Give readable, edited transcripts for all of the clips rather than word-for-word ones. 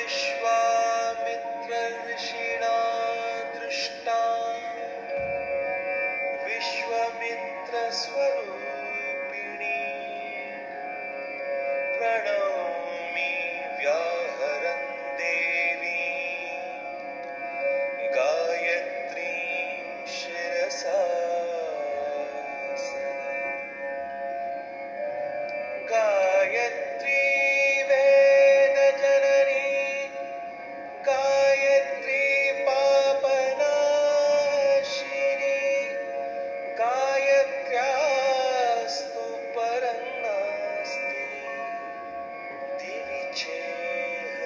विश्वामित्र ऋषिणा दृष्टा विश्वामित्र स्वरूपिणी प्रणौमि व्याहरन् देवी गायत्रीं शिरसा गायत्री वेदजननी गायत्री पापनाशिनी गायत्र्यास्तु परं नास्ति दिवि चेह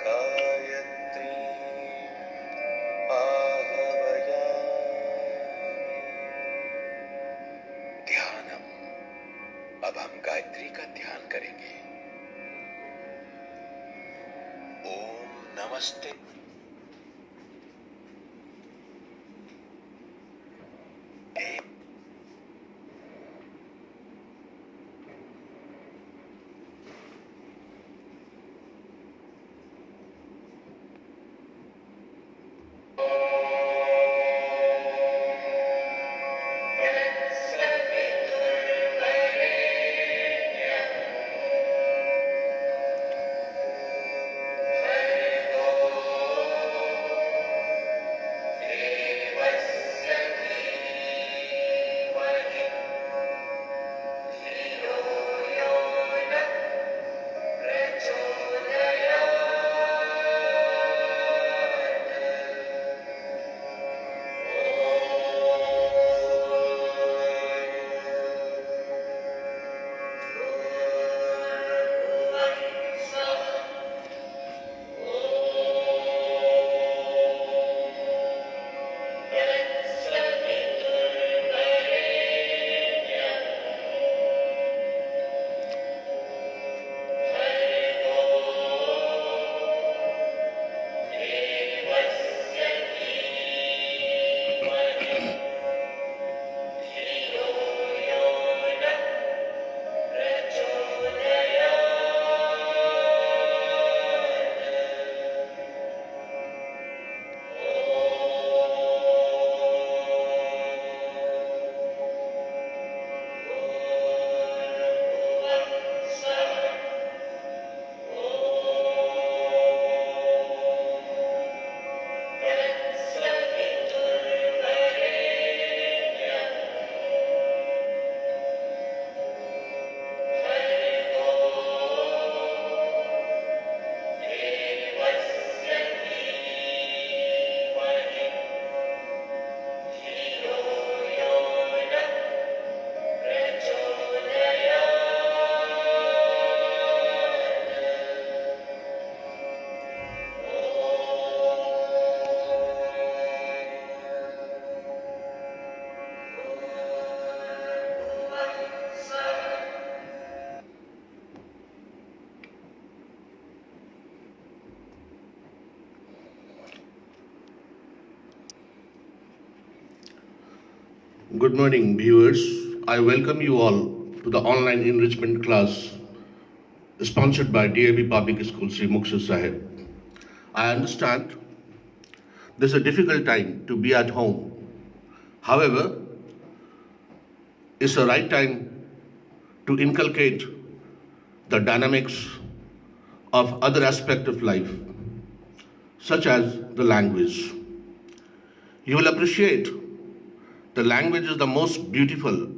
गायत्री ध्यानम। अब हम गायत्री का ध्यान करेंगे। ओम नमस्ते। Good morning, viewers. I welcome you all to the online enrichment class sponsored by D.A.V Public School, Sri Muktsar Sahib. I understand this is a difficult time to be at home. However, it's the right time to inculcate the dynamics of other aspects of life, such as the language. You will appreciate the language is the most beautiful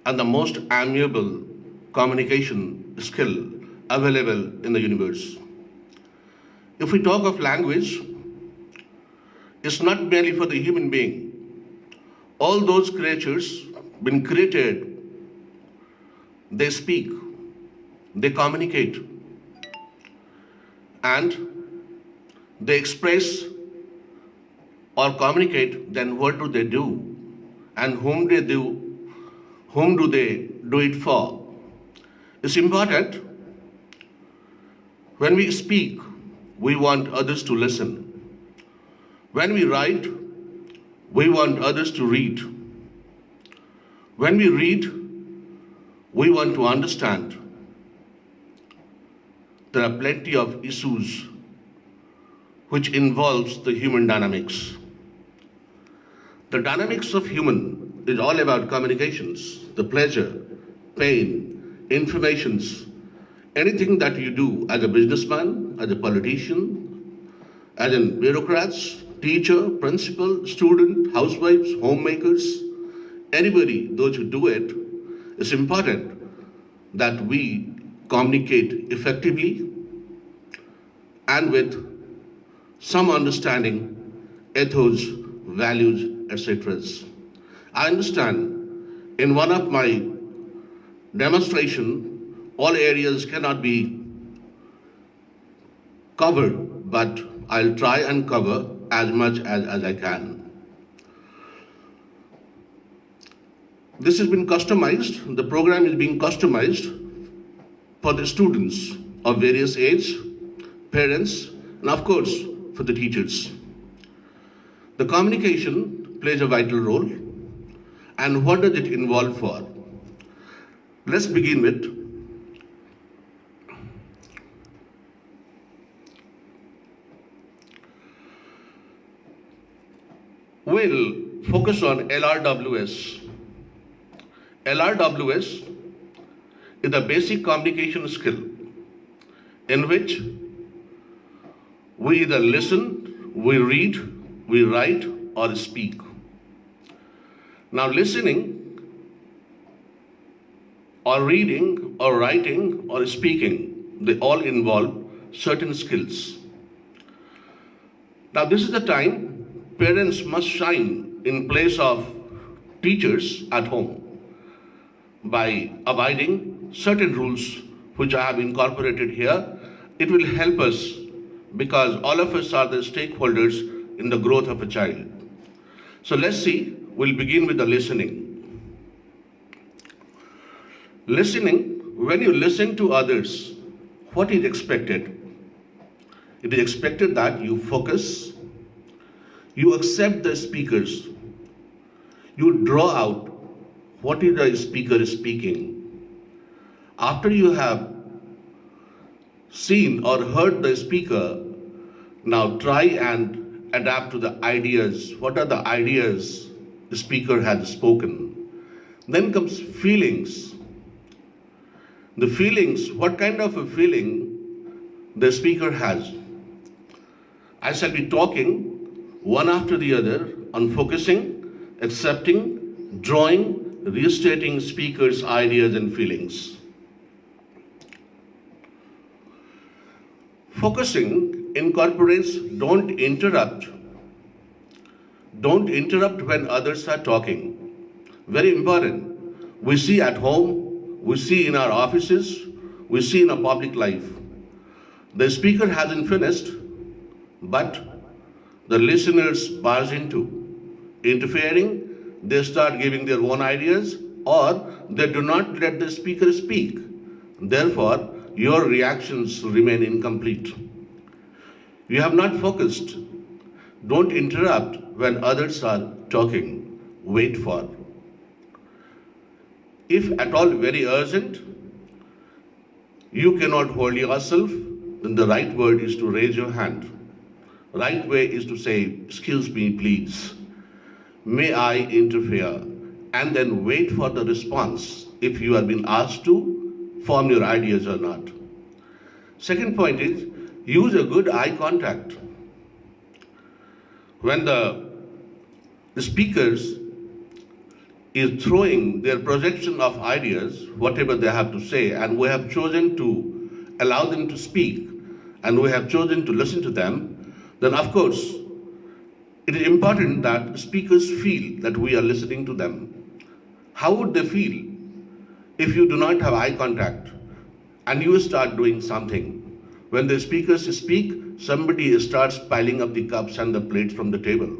and the most amiable communication skill available in the universe. If we talk of language, it's not merely for the human being. All those creatures been created, they speak, they communicate, and they express or communicate, then what do they do? And whom do they do it for? It's important. When we speak, we want others to listen. When we write, we want others to read. When we read, we want to understand there are plenty of issues which involves the human dynamics. The dynamics of human is all about communications, the pleasure, pain, informations, anything that you do as a businessman, as a politician, as a bureaucrat, teacher, principal, student, housewives, homemakers, anybody, those who do it, it's important that we communicate effectively and with some understanding, ethos, values, etc. I understand in one of my demonstration, all areas cannot be covered, but I'll try and cover as much as I can. This has been customized, the program is being customized for the students of various age, parents, and of course, for the teachers. The communication plays a vital role, and what does it involve for? Let's begin with we'll focus on LRWS. LRWS is a basic communication skill in which we either listen, we read, we write, or speak. Now, listening, or reading, or writing, or speaking, they all involve certain skills. Now, this is the time parents must shine in place of teachers at home by abiding certain rules which I have incorporated here. It will help us because all of us are the stakeholders in the growth of a child. So let's see, we'll begin with the listening. Listening, when you listen to others, what is expected? It is expected that you focus, you accept the speakers, you draw out what is the speaker speaking. After you have seen or heard the speaker, now try and adapt to the ideas. What are the ideas the speaker has spoken? Then comes feelings. The feelings, what kind of a feeling the speaker has. I shall be talking one after the other on focusing, accepting, drawing, restating speaker's ideas and feelings. Focusing incorporates don't interrupt. Don't interrupt when others are talking. Very important. We see at home, we see in our offices, we see in our public life. The speaker hasn't finished, but the listeners barge into, interfering, they start giving their own ideas, or they do not let the speaker speak. Therefore, your reactions remain incomplete. You have not focused. Don't interrupt when others are talking. Wait for. If at all very urgent, you cannot hold yourself, then the right word is to raise your hand. Right way is to say, excuse me, please. May I interfere? And then wait for the response if you have been asked to form your ideas or not. Second point is, use a good eye contact. When the speakers is throwing their projection of ideas, whatever they have to say, and we have chosen to allow them to speak, and we have chosen to listen to them, then of course, it is important that speakers feel that we are listening to them. How would they feel if you do not have eye contact and you start doing something? When the speakers speak, somebody starts piling up the cups and the plates from the table.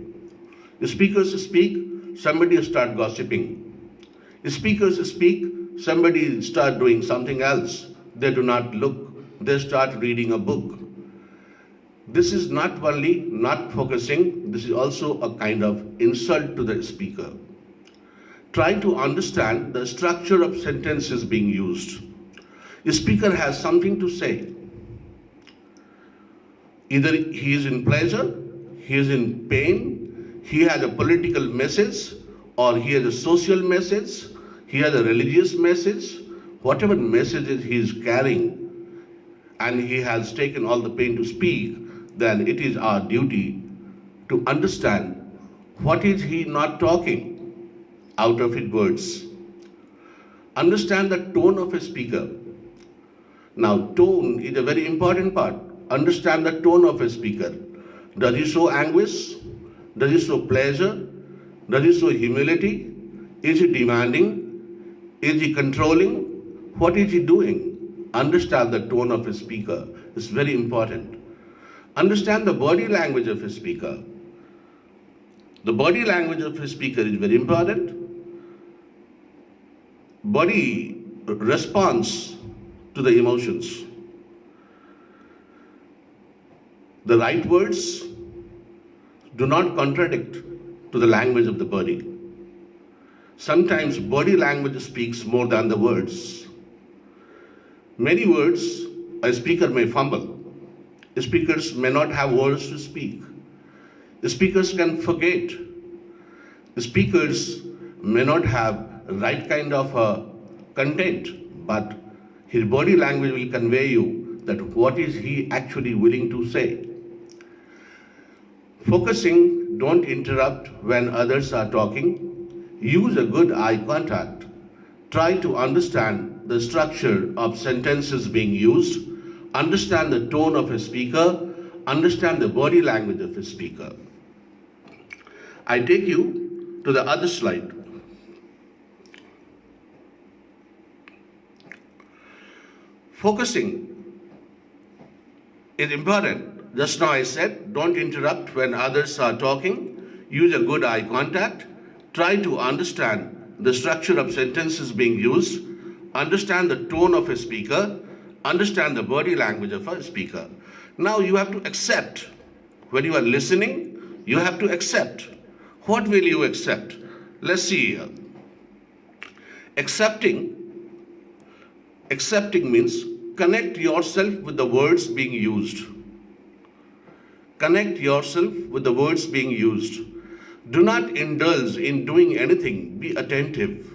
The speakers speak, somebody starts gossiping. The speakers speak, somebody starts doing something else. They do not look, they start reading a book. This is not only not focusing, this is also a kind of insult to the speaker. Try to understand the structure of sentences being used. The speaker has something to say. Either he is in pleasure, he is in pain, he has a political message, or he has a social message, he has a religious message, whatever messages he is carrying, and he has taken all the pain to speak, then it is our duty to understand what is he not talking out of his words. Understand the tone of a speaker. Now, tone is a very important part. Understand the tone of a speaker. Does he show anguish? Does he show pleasure? Does he show humility? Is he demanding? Is he controlling? What is he doing? Understand the tone of a speaker. It's very important. Understand the body language of a speaker. The body language of a speaker is very important. Body responds to the emotions. The right words do not contradict to the language of the body. Sometimes body language speaks more than the words. Many words a speaker may fumble. Speakers may not have words to speak. Speakers can forget. Speakers may not have right kind of content, but his body language will convey you that what is he actually willing to say. Focusing, don't interrupt when others are talking. Use a good eye contact. Try to understand the structure of sentences being used. Understand the tone of a speaker. Understand the body language of a speaker. I take you to the other slide. Focusing is important. Just now I said, don't interrupt when others are talking. Use a good eye contact. Try to understand the structure of sentences being used. Understand the tone of a speaker. Understand the body language of a speaker. Now you have to accept. When you are listening, you have to accept. What will you accept? Let's see here. Accepting means connect yourself with the words being used. Connect yourself with the words being used. Do not indulge in doing anything. Be attentive.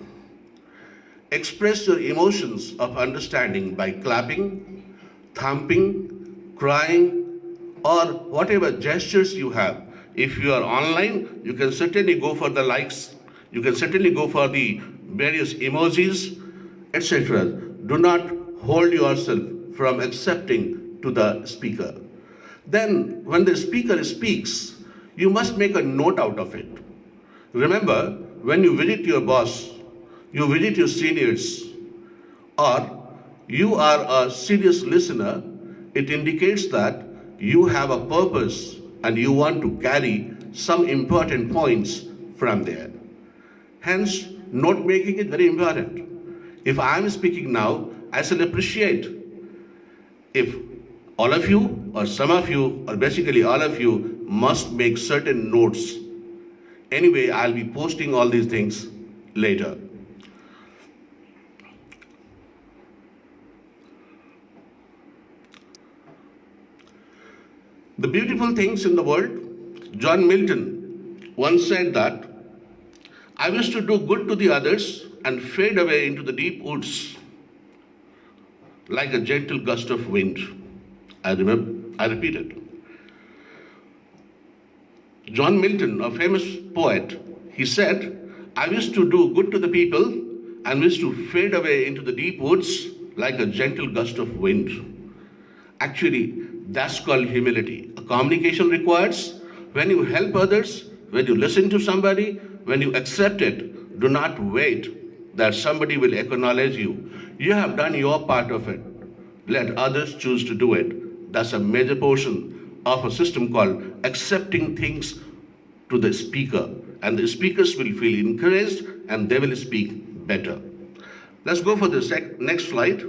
Express your emotions of understanding by clapping, thumping, crying, or whatever gestures you have. If you are online, you can certainly go for the likes. You can certainly go for the various emojis, etc. Do not hold yourself from accepting to the speaker. Then, when the speaker speaks, you must make a note out of it. Remember, when you visit your boss, you visit your seniors, or you are a serious listener, it indicates that you have a purpose and you want to carry some important points from there. Hence, note making is very important. If I am speaking now, I shall appreciate if all of you or some of you or basically all of you must make certain notes. Anyway, I'll be posting all these things later. The beautiful things in the world, John Milton once said that, I wish to do good to the others and fade away into the deep woods like a gentle gust of wind. I repeat it. John Milton, a famous poet, he said, I wish to do good to the people and wish to fade away into the deep woods like a gentle gust of wind. Actually, that's called humility. A communication requires when you help others, when you listen to somebody, when you accept it, do not wait that somebody will acknowledge you. You have done your part of it. Let others choose to do it. That's a major portion of a system called accepting things to the speaker. And the speakers will feel encouraged and they will speak better. Let's go for the next slide.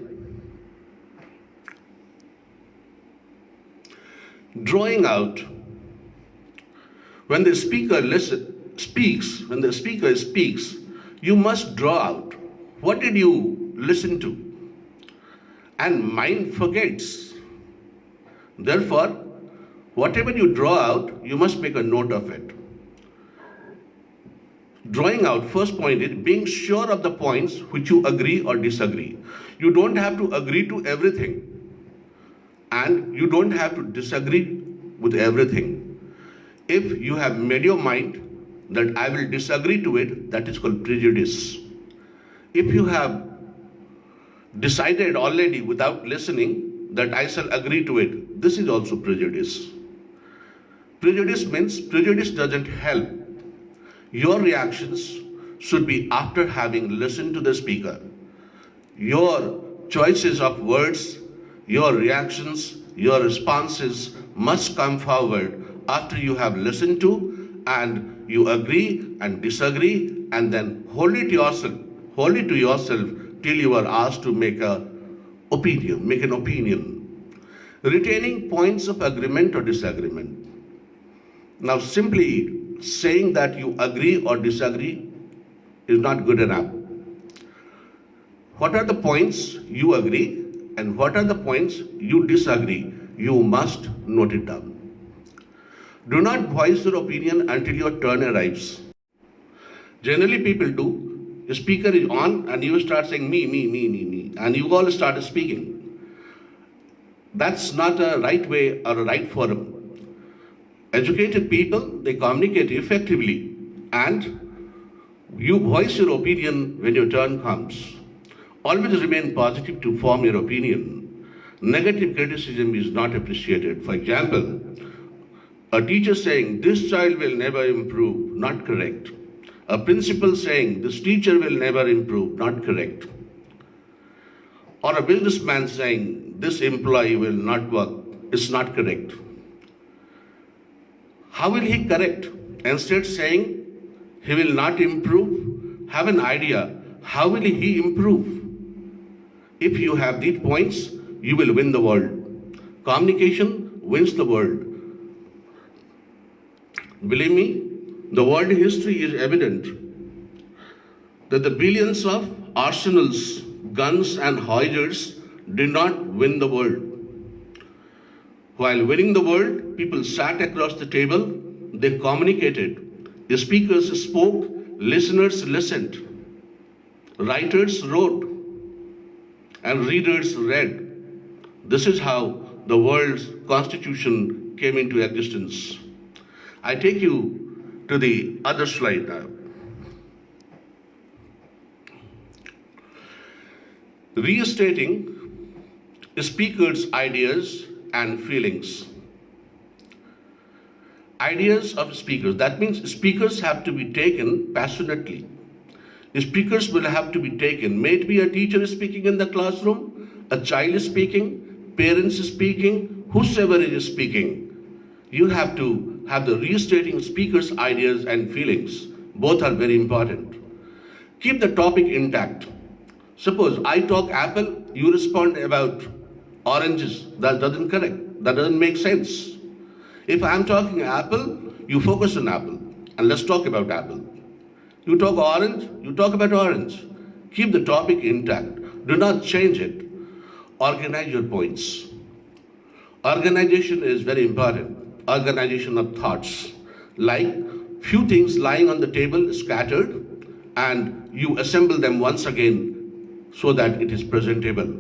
Drawing out. When the speaker speaks, You must draw out what did you listen to? And mind forgets. Therefore, whatever you draw out, you must make a note of it. Drawing out, first point is being sure of the points which you agree or disagree. You don't have to agree to everything, and you don't have to disagree with everything. If you have made your mind that I will disagree to it, that is called prejudice. If you have decided already without listening that I shall agree to it, this is also prejudice. Prejudice means prejudice doesn't help. Your reactions should be after having listened to the speaker. Your choices of words, your reactions, your responses must come forward after you have listened to and you agree and disagree, and then hold it to yourself till you are asked to make an opinion. Retaining points of agreement or disagreement. Now, simply saying that you agree or disagree is not good enough. What are the points you agree and what are the points you disagree? You must note it down. Do not voice your opinion until your turn arrives. Generally, people do. The speaker is on and you start saying me, and you all start speaking. That's not a right way or a right forum. Educated people, they communicate effectively, and you voice your opinion when your turn comes. Always remain positive to form your opinion. Negative criticism is not appreciated. For example, a teacher saying, this child will never improve, not correct. A principal saying, this teacher will never improve, not correct. Or a businessman saying, this employee will not work, is not correct. How will he correct? Instead saying, he will not improve, have an idea, how will he improve? If you have these points, you will win the world. Communication wins the world. Believe me, the world history is evident that the billions of arsenals, guns and howitzers did not win the world. While winning the world, people sat across the table, they communicated. The speakers spoke, listeners listened. Writers wrote, and readers read. This is how the world's constitution came into existence. I take you to the other slide now. Restating speakers' ideas and feelings. Ideas of speakers. That means speakers have to be taken passionately. Speakers will have to be taken. May it be a teacher speaking in the classroom, a child is speaking, parents speaking, whosoever is speaking. You have to have the restating speakers' ideas and feelings. Both are very important. Keep the topic intact. Suppose I talk apple, you respond about oranges. That doesn't correct. That doesn't make sense. If I'm talking apple, you focus on apple. And let's talk about apple. You talk orange, you talk about orange. Keep the topic intact. Do not change it. Organize your points. Organization is very important. Organization of thoughts. Like few things lying on the table scattered, and you assemble them once again so that it is presentable.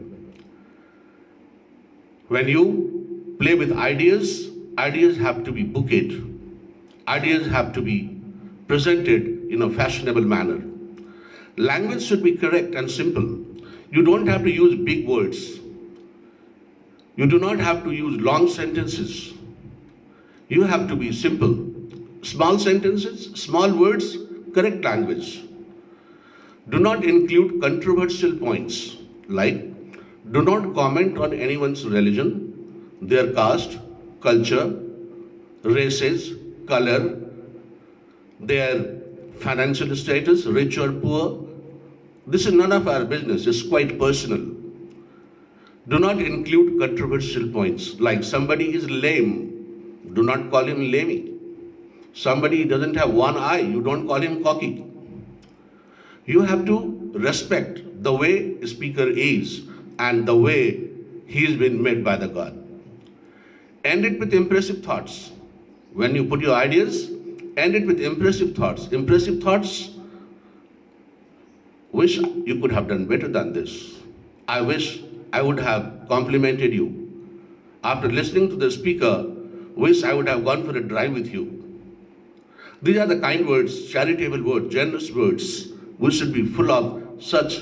When you play with ideas, ideas have to be bouquet. Ideas have to be presented in a fashionable manner. Language should be correct and simple. You don't have to use big words. You do not have to use long sentences. You have to be simple. Small sentences, small words, correct language. Do not include controversial points like do not comment on anyone's religion, their caste, culture, races, color, their financial status, rich or poor. This is none of our business, it's quite personal. Do not include controversial points like somebody is lame, do not call him lamey. Somebody doesn't have one eye, you don't call him cocky. You have to respect the way a speaker is and the way he has been made by the God. End it with impressive thoughts. When you put your ideas, end it with impressive thoughts. Impressive thoughts, wish you could have done better than this. I wish I would have complimented you. After listening to the speaker, wish I would have gone for a drive with you. These are the kind words, charitable words, generous words. We should be full of such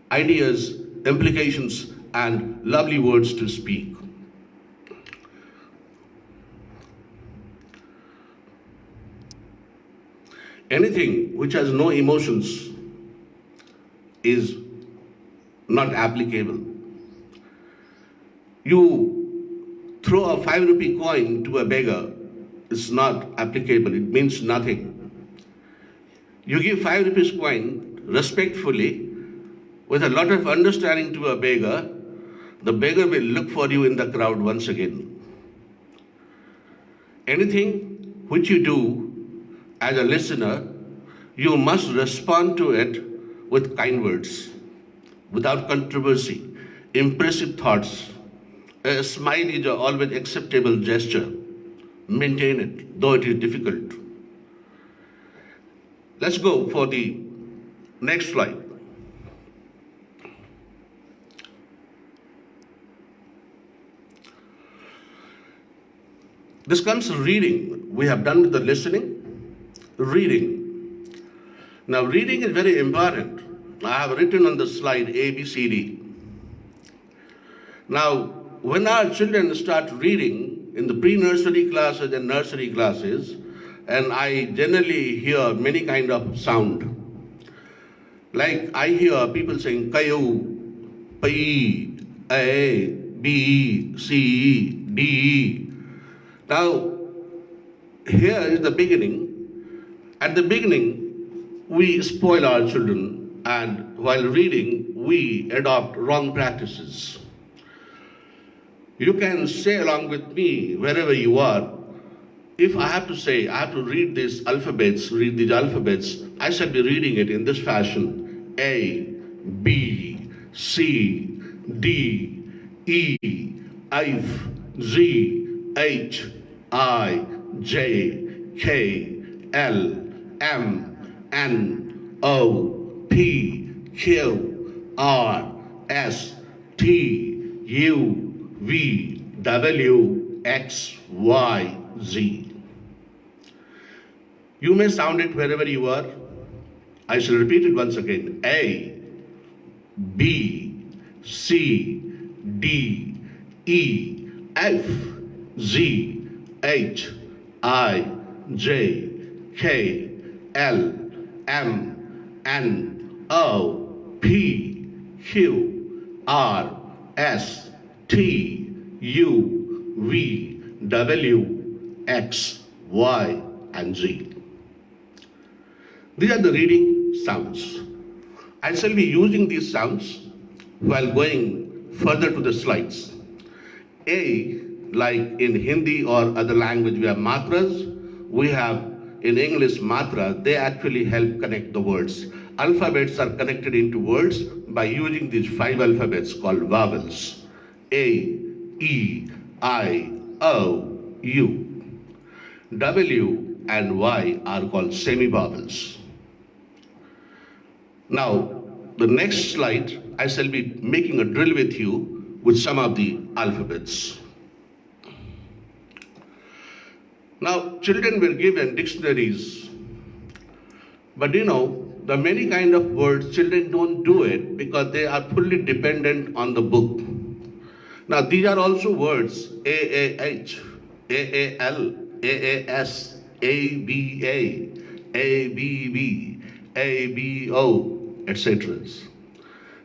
ideas, implications, and lovely words to speak. Anything which has no emotions is not applicable. You throw a 5 rupee coin to a beggar, it's not applicable, it means nothing. You give 5 rupees coin respectfully, with a lot of understanding to a beggar, the beggar will look for you in the crowd once again. Anything which you do as a listener, you must respond to it with kind words, without controversy, impressive thoughts. A smile is an always acceptable gesture. Maintain it, though it is difficult. Let's go for the next slide. This comes to reading. We have done with the listening. Reading. Now, reading is very important. I have written on the slide A, B, C, D. Now, when our children start reading in the pre-nursery classes and nursery classes, and I generally hear many kind of sound. Like I hear people saying kayu, pai, a, b, c, d. Now, here is the beginning. At the beginning, we spoil our children, and while reading, we adopt wrong practices. You can say along with me wherever you are. If I have to say, I have to read these alphabets, I shall be reading it in this fashion. A, B, C, D, E, F, Z, H, I, J, K, L, M, N, O, P, Q, R, S, T, U, V, W, X, Y, Z. You may sound it wherever you are. I shall repeat it once again. A, B, C, D, E, F, Z, H, I, J, K, L, M, N, O, P, Q, R, S, T, U, V, W, X, Y, and Z. These are the reading sounds. I shall be using these sounds while going further to the slides. A, like in Hindi or other language, we have matras. We have in English matra, they actually help connect the words. Alphabets are connected into words by using these 5 alphabets called vowels. A, E, I, O, U. W and Y are called semi-vowels. Now, the next slide, I shall be making a drill with you with some of the alphabets. Now, children were given dictionaries, but the many kind of words, children don't do it because they are fully dependent on the book. Now, these are also words, AAH, AAL, AAS, ABA, ABB, ABO, etc.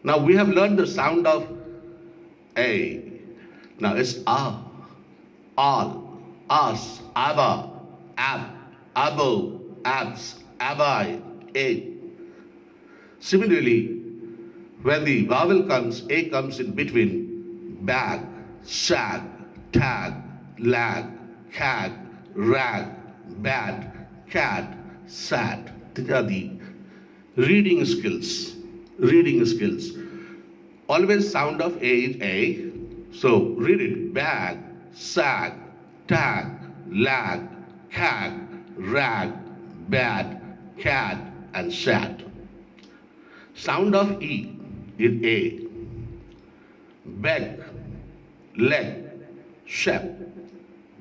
Now, we have learned the sound of A. Now, it's A, all, us, abba, ab, abo, abs, abai, a. Similarly, when the vowel comes, A comes in between, bag, sag, tag, lag, cag, rag, bad, cat, sat. These are the Reading skills. Reading skills. Always sound of A is A. So read it. Bag, sag, tag, lag, cag, rag, bad, cat, and sat. Sound of E is A. Beg, leg, shep,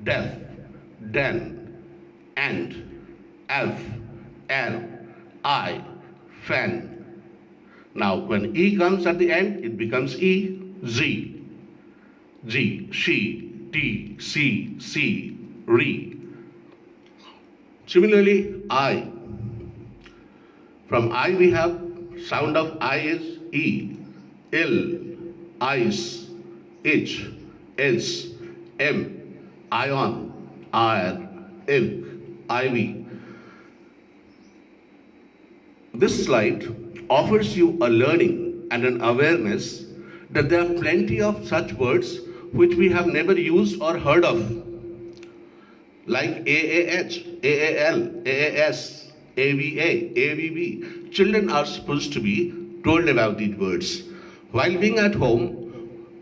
deaf, den, and, elf, L, I, fen. Now when E comes at the end, it becomes E, Z, G, she, T, C, C, re. Similarly, I. From I we have sound of I is E, ill, ice, itch, is, M, ion, ire, ilk, ivy. This slide offers you a learning and an awareness that there are plenty of such words which we have never used or heard of, like AAH, AAL, AAS, AVA, AVB. Children are supposed to be told about these words. While being at home,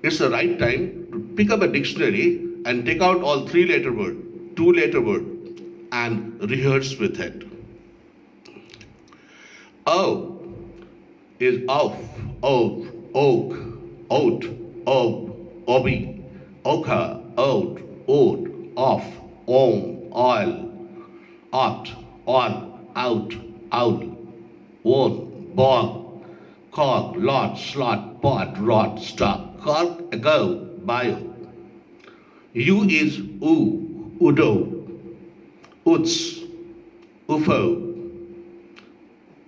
it's the right time to pick up a dictionary and take out all three-letter word, two-letter word, and rehearse with it. O is off, oak, oak, oat, ob, obi, oka, oat, oat, off, om, oil, ot, on, out, owl, on, ball, cog, lot, slot, pot, rot, stop, cork, ago, bio. U is u, udo, uts, ufo,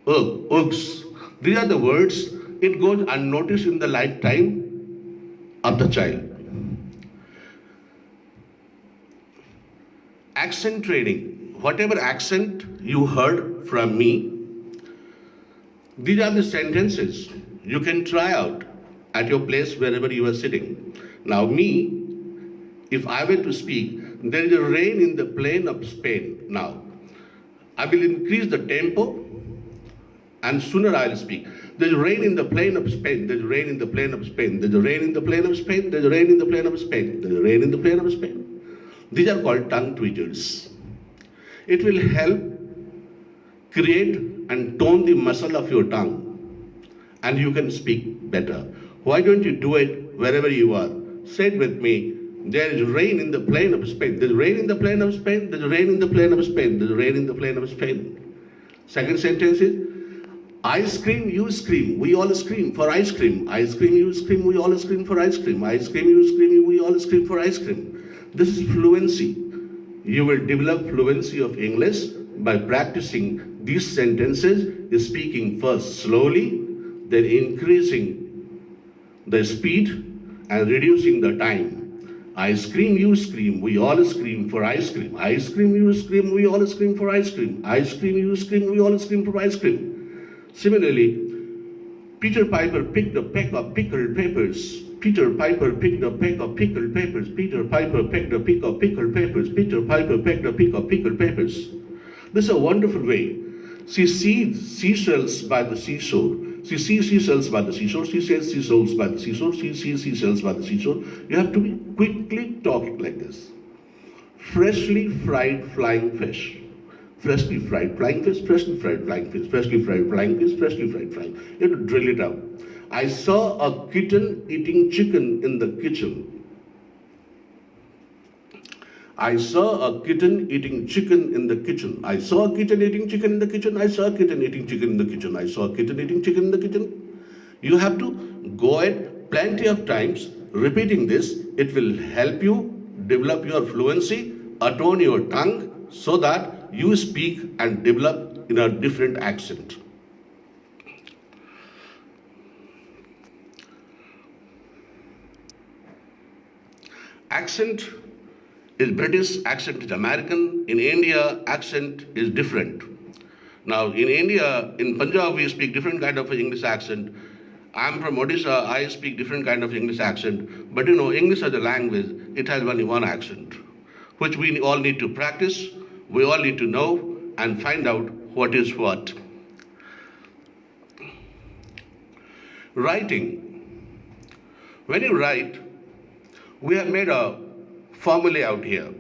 ugs. These are the words, it goes unnoticed in the lifetime of the child. Accent training. Whatever accent you heard from me, these are the sentences you can try out at your place wherever you are sitting. Now me, if I were to speak, there is a rain in the plain of Spain. Now, I will increase the tempo and sooner I'll speak. There's rain in the plain of Spain. There's rain in the plain of Spain. There's rain in the plain of Spain. There's rain in the plain of Spain. There's rain in the plain of Spain. These are called tongue tweeters. It will help create and tone the muscle of your tongue, and you can speak better. Why don't you do it wherever you are? Say it with me. There is rain in the plain of Spain. There's rain in the plain of Spain. There's rain in the plain of Spain. There's rain in the plain of Spain. Second sentence is, I scream, you scream, we all scream for ice cream. I scream, you scream, we all scream for ice cream. I scream, you scream, we all scream for ice cream. This is fluency. You will develop fluency of English by practicing these sentences, speaking first slowly, then increasing the speed and reducing the time. I scream, you scream, we all scream for ice cream. I scream, you scream, we all scream for ice cream. I scream, you scream, we all scream for ice cream. Similarly, Peter Piper picked a peck of pickled peppers. Peter Piper picked a peck of pickled peppers. Peter Piper picked a peck of pickled peppers. Peter Piper picked a peck of pickled peppers. This is a wonderful way. She sees seashells by the seashore. She sees seashells by the seashore. She says seashells by the seashore. She sees seashells by the seashore. You have to be quickly talking like this. Freshly fried flying fish. Freshly fried flying fish, freshly fried flying fish, freshly fried flying fish, freshly fried flying. You have to drill it out. I saw a kitten eating chicken in the kitchen. I saw a kitten eating chicken in the kitchen. I saw a kitten eating chicken in the kitchen. I saw a kitten eating chicken in the kitchen. I saw a kitten eating chicken in the kitchen. You have to go at plenty of times repeating this. It will help you develop your fluency, attune your tongue, so that you speak and develop in a different accent. Accent is British, accent is American. In India, accent is different. Now, in India, in Punjab, we speak different kind of English accent. I'm from Odisha, I speak different kind of English accent. But you know, English as a language, it has only one accent, which we all need to practice. We all need to know and find out what is what. Writing. When you write, we have made a formula out here.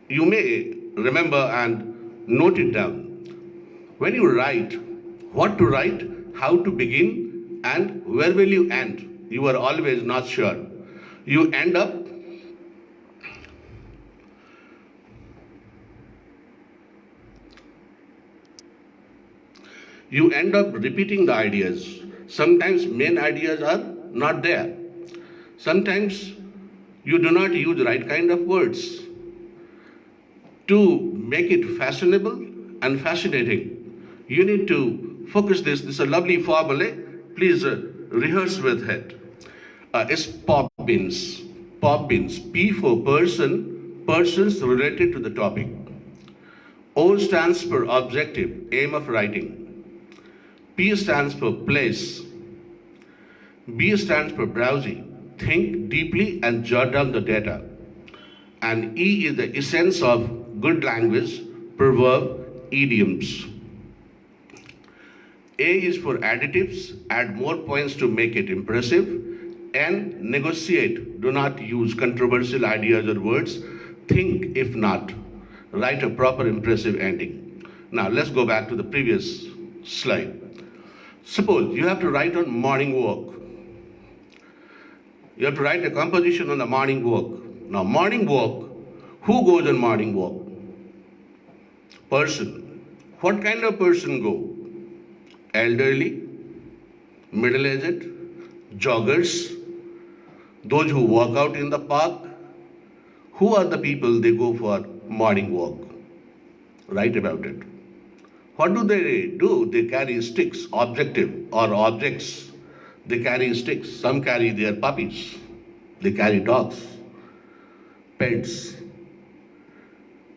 You may remember and note it down. When you write, what to write, how to begin, and where will you end? You are always not sure. You end up repeating the ideas. Sometimes main ideas are not there. Sometimes you do not use the right kind of words. To make it fashionable and fascinating, you need to focus this. This is a lovely formula. Please rehearse with it. It's pop beans. Pop beans. P for person, persons related to the topic. O stands for objective, aim of writing. P stands for place. B stands for browsing. Think deeply and jot down the data. And E is the essence of good language, proverb, idioms. A is for additives, add more points to make it impressive. N, negotiate, do not use controversial ideas or words. Think if not, write a proper impressive ending. Now let's go back to the previous slide. Suppose you have to write on morning walk. You have to write a composition on the morning walk. Now morning walk, who goes on morning walk? Person. What kind of person go? Elderly, middle-aged, joggers, those who walk out in the park. Who are the people they go for morning walk? Write about it. What do? They carry sticks, objective or objects. They carry sticks. Some carry their puppies. They carry dogs, pets.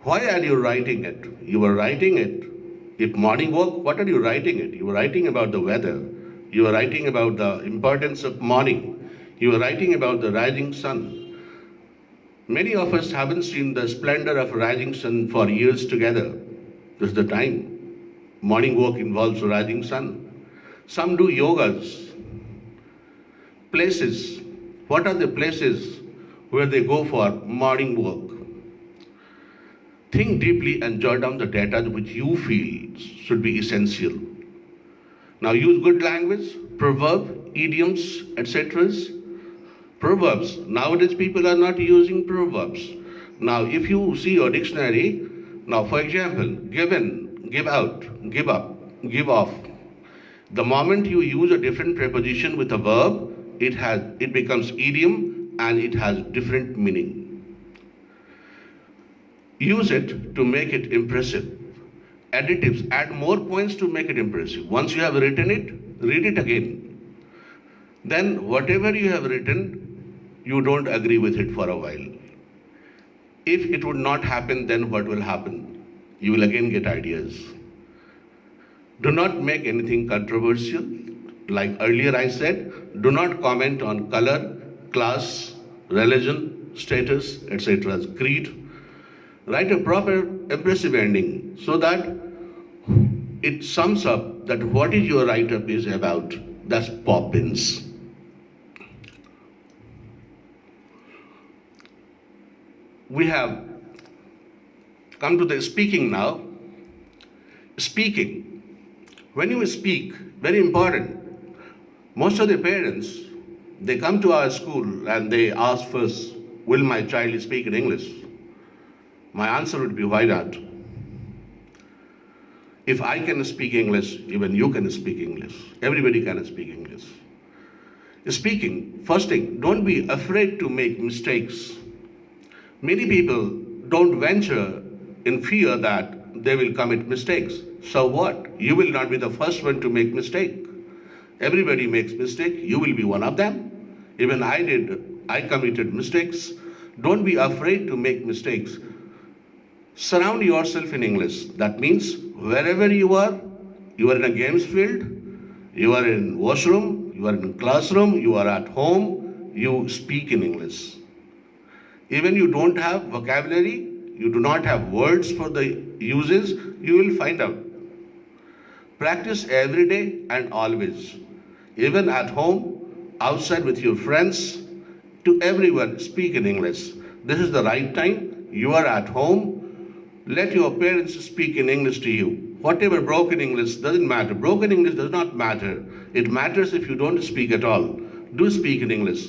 Why are you writing it? You are writing it. If morning walk, what are you writing it? You are writing about the weather. You are writing about the importance of morning. You are writing about the rising sun. Many of us haven't seen the splendor of rising sun for years together. This is the time. Morning walk involves rising sun. Some do yogas. Places. What are the places where they go for morning walk? Think deeply and jot down the data which you feel should be essential. Now use good language, proverb, idioms, etc. Proverbs. Nowadays people are not using proverbs. Now if you see your dictionary, now for example, given, give out, give up, give off. The moment you use a different preposition with a verb, it becomes idiom and it has different meaning. Use it to make it impressive. Additives, add more points to make it impressive. Once you have written it, read it again. Then whatever you have written, you don't agree with it for a while. If it would not happen, then what will happen? You will again get ideas. Do not make anything controversial. Like earlier I said, do not comment on color, class, religion, status, etc. Creed. Write a proper impressive ending so that it sums up that what is your write-up is about. That's Poppins. We have come to the speaking now. Speaking. When you speak, very important. Most of the parents, they come to our school and they ask first, will my child speak in English? My answer would be, why not? If I can speak English, even you can speak English. Everybody can speak English. Speaking, first thing, don't be afraid to make mistakes. Many people don't venture in fear that they will commit mistakes. So what? You will not be the first one to make mistake. Everybody makes mistake. You will be one of them. Even I committed mistakes. Don't be afraid to make mistakes. Surround yourself in English. That means wherever you are in a games field, you are in washroom, you are in classroom, you are at home, you speak in English. Even you don't have vocabulary, you do not have words for the uses, you will find out. Practice every day and always. Even at home, outside with your friends, to everyone, speak in English. This is the right time. You are at home. Let your parents speak in English to you. Whatever broken English doesn't matter. Broken English does not matter. It matters if you don't speak at all. Do speak in English.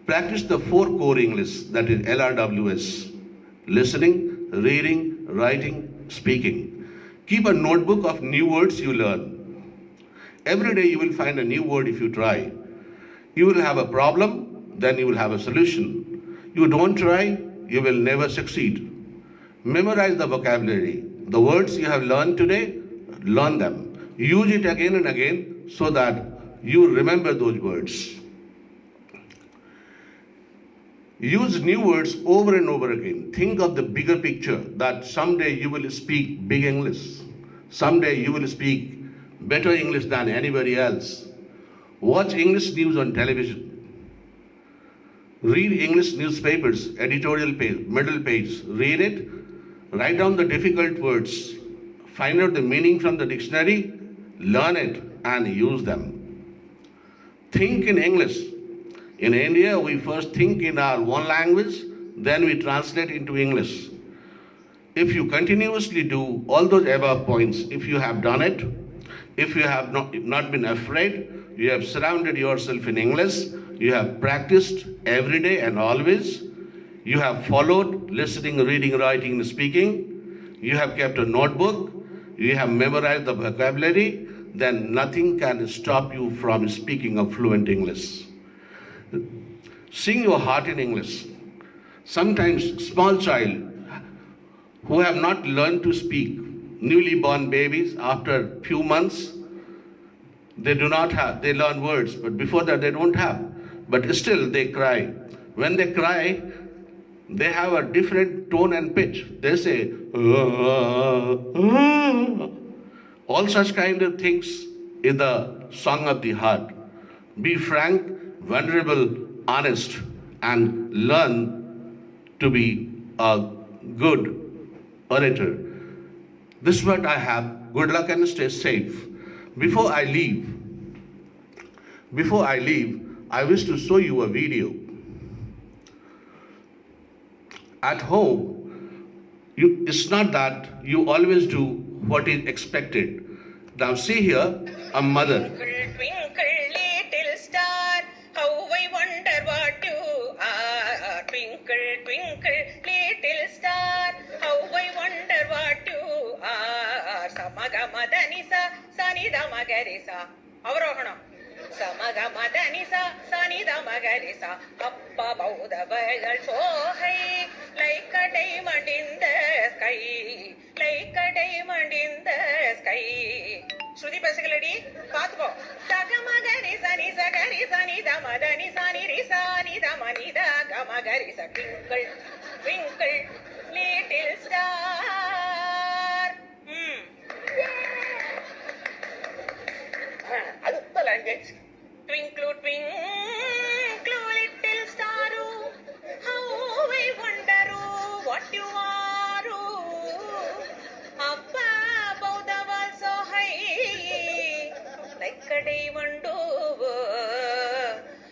Practice the four core English, that is LRWS. Listening, reading, writing, speaking. Keep a notebook of new words you learn. Every day you will find a new word if you try. You will have a problem, then you will have a solution. You don't try, you will never succeed. Memorize the vocabulary. The words you have learned today, learn them. Use it again and again so that you remember those words. Use new words over and over again. Think of the bigger picture that someday you will speak big English. Someday you will speak better English than anybody else. Watch English news on television. Read English newspapers, editorial page, middle page. Read it. Write down the difficult words. Find out the meaning from the dictionary. Learn it and use them. Think in English. In India, we first think in our one language, then we translate into English. If you continuously do all those above points, if you have done it, if you have not been afraid, you have surrounded yourself in English, you have practiced every day and always, you have followed listening, reading, writing, and speaking, you have kept a notebook, you have memorized the vocabulary, then nothing can stop you from speaking a fluent English. Sing your heart in English. Sometimes small child who have not learned to speak, newly born babies, after few months, they learn words, but before that they don't have. But still they cry. When they cry, they have a different tone and pitch. They say, all such kind of things in the song of the heart. Be frank, vulnerable, honest, and learn to be a good orator. This is what I have. Good luck and stay safe. Before I leave, I wish to show you a video. At home, it's not that you always do what is expected. Now see here, a mother. Twinkle, twinkle, little star, how I wonder what you are. Twinkle, twinkle, little star, how I wonder what you are. Samagamadhanisa, sanidamagarisa. Avarohana. Samagamadhanisa, sanidamagarisa. Appa Baudavagal so high, like a diamond in the sky. Like a diamond in the sky. Shruti Pasagaladi, Patbo. Sagamagari Sani Sagari Sani Damadani Sani Risani Damanida Gamagari Sa Twinkle, twinkle, little star. Adutta language. Twinkle, twinkle, little star. How I wonder what you are. Appa above the world so high, like a diamond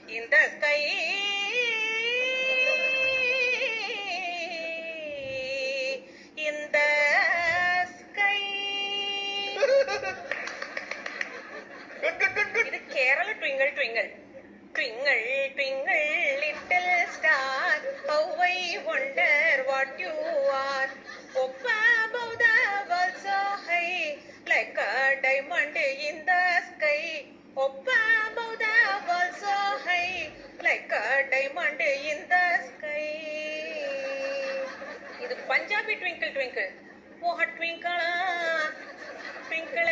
in the sky. In the sky. This Kerala twinkle, twinkle. Twinkle, twinkle, little star, how I wonder what you are. Up above the world so high, like a diamond in the sky. Up above the world so high, like a diamond in the sky. This Punjabi twinkle, twinkle. Oh, twinkle, twinkle,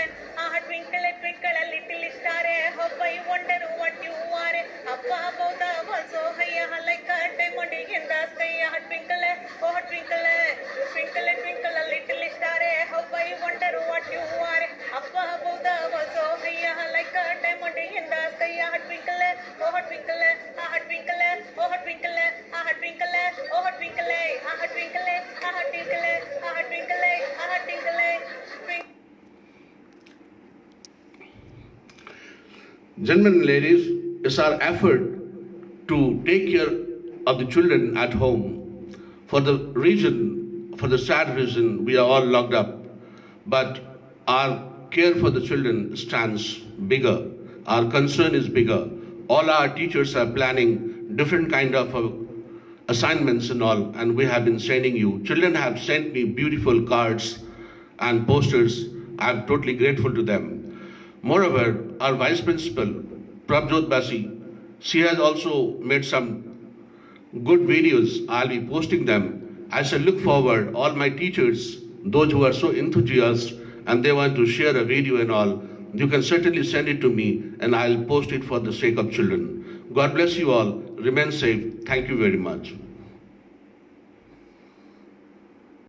twinkle, twinkle, little star, how I wonder what you are. Up above the world so high, like a diamond in the sky. Twinkle, oh twinkle, twinkle, twinkle, little star, how I wonder what you are. Up above the world so high, like a diamond in the sky. Twinkle, oh twinkle, twinkle, oh twinkle, twinkle, oh twinkle, twinkle, twinkle, twinkle, twinkle. Gentlemen and ladies, it's our effort to take care of the children at home. For the sad reason, we are all locked up. But our care for the children stands bigger. Our concern is bigger. All our teachers are planning different kind of assignments and all, and we have been sending you. Children have sent me beautiful cards and posters. I'm totally grateful to them. Moreover, our Vice Principal, Prabjot Basi, she has also made some good videos. I'll be posting them. I shall look forward, all my teachers, those who are so enthusiastic and they want to share a video and all, you can certainly send it to me and I'll post it for the sake of children. God bless you all. Remain safe. Thank you very much.